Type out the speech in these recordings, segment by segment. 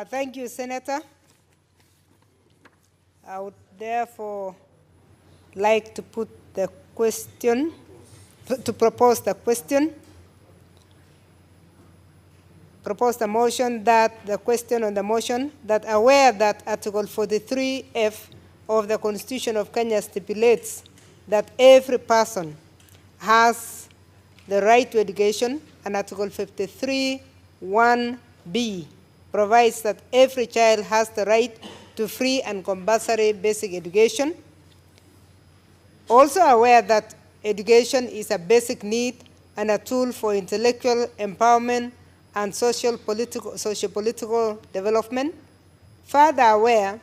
Thank you, Senator. I would therefore like to put the question, to propose the question. Propose the motion that the question on the motion that aware that Article 43F of the Constitution of Kenya stipulates that every person has the right to education, and Article 53(1)(b provides that every child has the right to free and compulsory basic education. Also aware that education is a basic need and a tool for intellectual empowerment and socio-political development. Further aware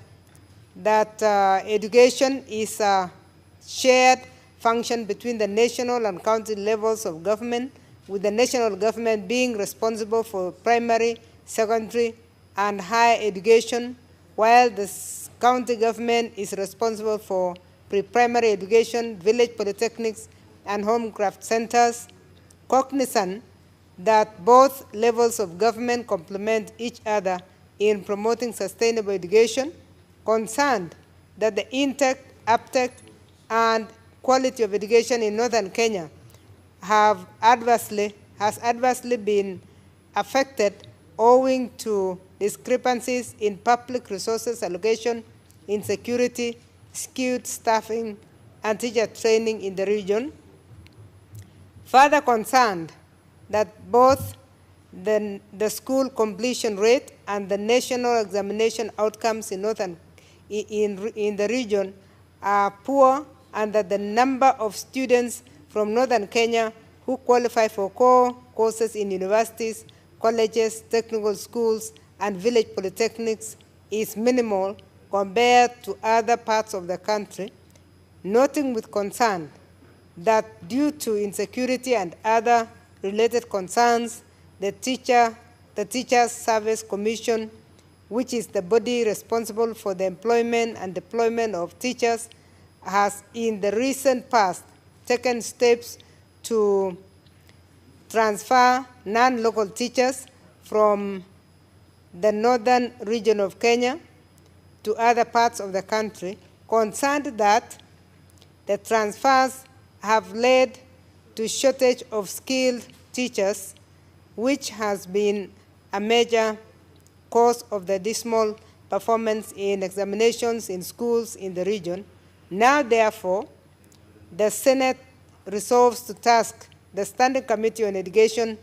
that education is a shared function between the national and county levels of government, with the national government being responsible for primary, secondary, and higher education, while the county government is responsible for pre-primary education, village polytechnics, and homecraft centers. Cognizant that both levels of government complement each other in promoting sustainable education, concerned that the intake, uptake, and quality of education in Northern Kenya has adversely been affected owing to discrepancies in public resources allocation, insecurity, skewed staffing, and teacher training in the region. Further concerned that both the school completion rate and the national examination outcomes in in the region are poor, and that the number of students from Northern Kenya who qualify for core courses in universities, colleges, technical schools, and village polytechnics is minimal compared to other parts of the country, noting with concern that due to insecurity and other related concerns, the Teachers Service Commission, which is the body responsible for the employment and deployment of teachers, has in the recent past taken steps to transfer non-local teachers from the northern region of Kenya to other parts of the country, concerned that the transfers have led to shortage of skilled teachers, which has been a major cause of the dismal performance in examinations in schools in the region. Now, therefore, the Senate resolves to task the Standing Committee on Education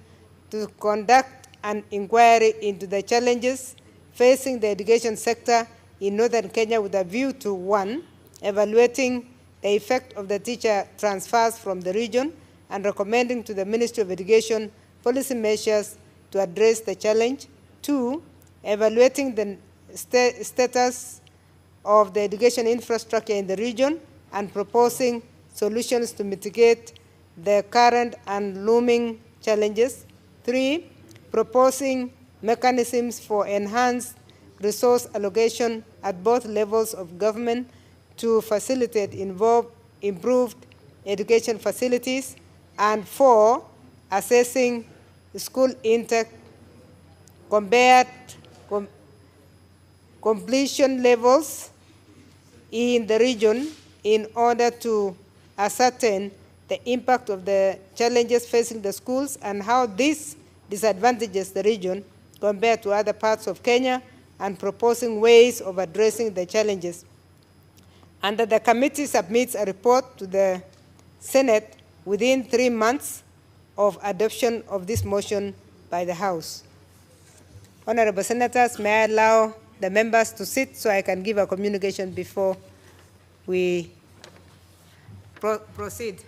to conduct an inquiry into the challenges facing the education sector in Northern Kenya with a view to, 1, evaluating the effect of the teacher transfers from the region and recommending to the Ministry of Education policy measures to address the challenge. 2, evaluating the status of the education infrastructure in the region and proposing solutions to mitigate the current and looming challenges. 3, proposing mechanisms for enhanced resource allocation at both levels of government to facilitate improved education facilities. And 4, assessing school intake, completion levels in the region in order to ascertain the impact of the challenges facing the schools and how this disadvantages the region compared to other parts of Kenya, and proposing ways of addressing the challenges. And that the committee submits a report to the Senate within 3 months of adoption of this motion by the House. Honorable Senators, may I allow the members to sit so I can give a communication before we proceed.